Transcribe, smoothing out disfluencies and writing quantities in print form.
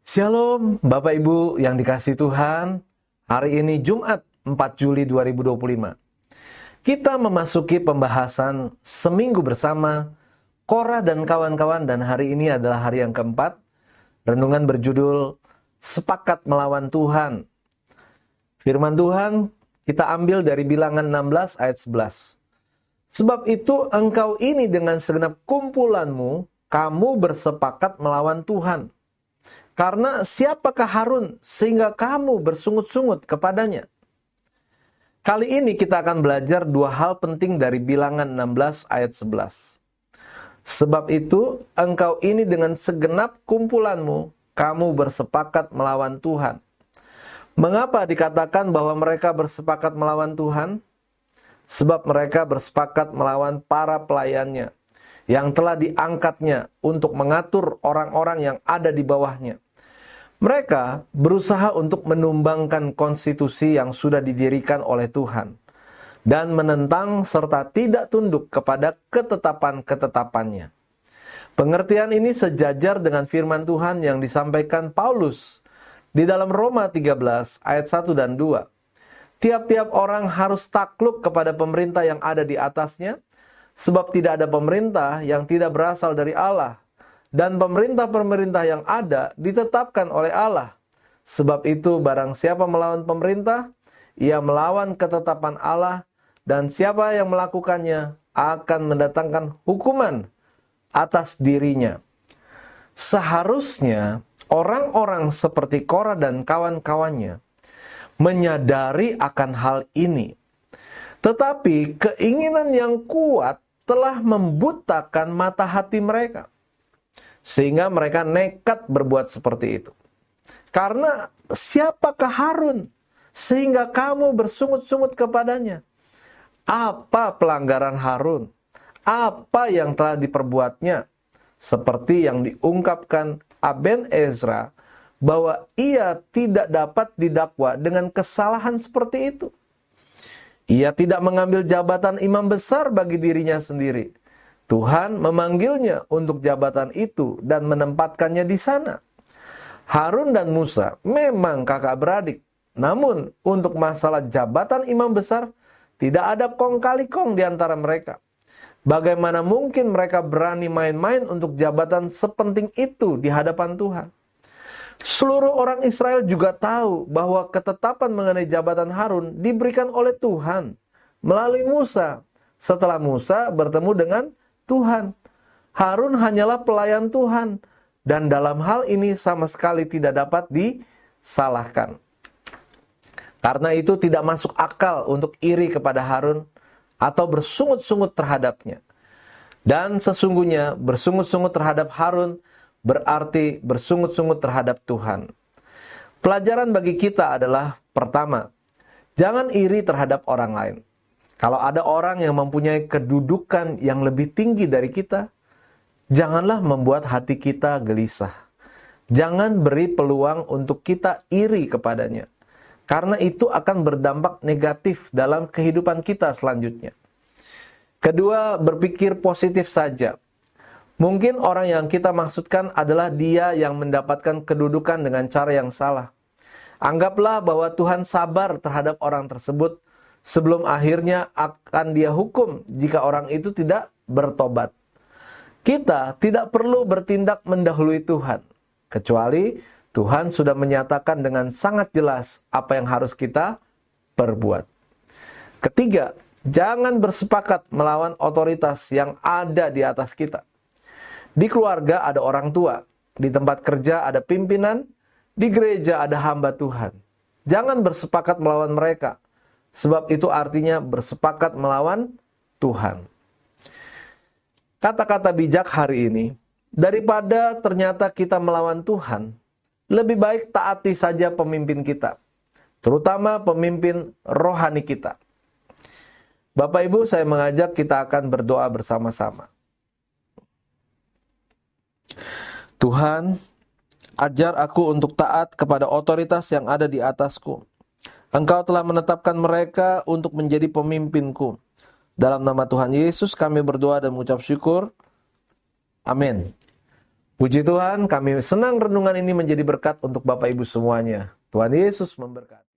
Shalom Bapak Ibu yang dikasihi Tuhan. Hari ini Jumat 4 Juli 2025. Kita memasuki pembahasan seminggu bersama Korah dan kawan-kawan, dan hari ini adalah hari yang keempat. Renungan berjudul Sepakat Melawan Tuhan. Firman Tuhan kita ambil dari Bilangan 16 ayat 11. Sebab itu engkau ini dengan segenap kumpulanmu, kamu bersepakat melawan Tuhan. Karena siapakah Harun sehingga kamu bersungut-sungut kepadanya? Kali ini kita akan belajar dua hal penting dari Bilangan 16 ayat 11. Sebab itu engkau ini dengan segenap kumpulanmu, kamu bersepakat melawan Tuhan. Mengapa dikatakan bahwa mereka bersepakat melawan Tuhan? Sebab mereka bersepakat melawan para pelayannya, yang telah diangkatnya untuk mengatur orang-orang yang ada di bawahnya. Mereka berusaha untuk menumbangkan konstitusi yang sudah didirikan oleh Tuhan dan menentang serta tidak tunduk kepada ketetapan-ketetapannya. Pengertian ini sejajar dengan firman Tuhan yang disampaikan Paulus di dalam Roma 13 ayat 1 dan 2. Tiap-tiap orang harus takluk kepada pemerintah yang ada di atasnya, sebab tidak ada pemerintah yang tidak berasal dari Allah. Dan pemerintah-pemerintah yang ada ditetapkan oleh Allah. Sebab itu barang siapa melawan pemerintah, ia melawan ketetapan Allah, dan siapa yang melakukannya akan mendatangkan hukuman atas dirinya. Seharusnya orang-orang seperti Korah dan kawan-kawannya menyadari akan hal ini. Tetapi keinginan yang kuat telah membutakan mata hati mereka, sehingga mereka nekat berbuat seperti itu. Karena siapakah Harun sehingga kamu bersungut-sungut kepadanya? Apa pelanggaran Harun? Apa yang telah diperbuatnya? Seperti yang diungkapkan Aben Ezra, bahwa ia tidak dapat didakwa dengan kesalahan seperti itu. Ia tidak mengambil jabatan imam besar bagi dirinya sendiri. Tuhan memanggilnya untuk jabatan itu dan menempatkannya di sana. Harun dan Musa memang kakak beradik. Namun untuk masalah jabatan imam besar, tidak ada kong kali kong di antara mereka. Bagaimana mungkin mereka berani main-main untuk jabatan sepenting itu di hadapan Tuhan? Seluruh orang Israel juga tahu bahwa ketetapan mengenai jabatan Harun diberikan oleh Tuhan melalui Musa. Setelah Musa bertemu dengan Tuhan, Harun hanyalah pelayan Tuhan, dan dalam hal ini sama sekali tidak dapat disalahkan. Karena itu tidak masuk akal untuk iri kepada Harun atau bersungut-sungut terhadapnya. Dan sesungguhnya bersungut-sungut terhadap Harun berarti bersungut-sungut terhadap Tuhan. Pelajaran bagi kita adalah, pertama, jangan iri terhadap orang lain. Kalau ada orang yang mempunyai kedudukan yang lebih tinggi dari kita, janganlah membuat hati kita gelisah. Jangan beri peluang untuk kita iri kepadanya, karena itu akan berdampak negatif dalam kehidupan kita selanjutnya. Kedua, berpikir positif saja. Mungkin orang yang kita maksudkan adalah dia yang mendapatkan kedudukan dengan cara yang salah. Anggaplah bahwa Tuhan sabar terhadap orang tersebut, sebelum akhirnya akan dia hukum jika orang itu tidak bertobat. Kita tidak perlu bertindak mendahului Tuhan, kecuali Tuhan sudah menyatakan dengan sangat jelas apa yang harus kita perbuat. Ketiga, jangan bersepakat melawan otoritas yang ada di atas kita. Di keluarga ada orang tua, di tempat kerja ada pimpinan, di gereja ada hamba Tuhan. Jangan bersepakat melawan mereka. Sebab itu artinya bersepakat melawan Tuhan. Kata-kata bijak hari ini, daripada ternyata kita melawan Tuhan, lebih baik taati saja pemimpin kita, terutama pemimpin rohani kita. Bapak Ibu, saya mengajak kita akan berdoa bersama-sama. Tuhan, ajar aku untuk taat kepada otoritas yang ada di atasku. Engkau telah menetapkan mereka untuk menjadi pemimpinku. Dalam nama Tuhan Yesus kami berdoa dan mengucap syukur. Amin. Puji Tuhan, kami senang renungan ini menjadi berkat untuk Bapak Ibu semuanya. Tuhan Yesus memberkati.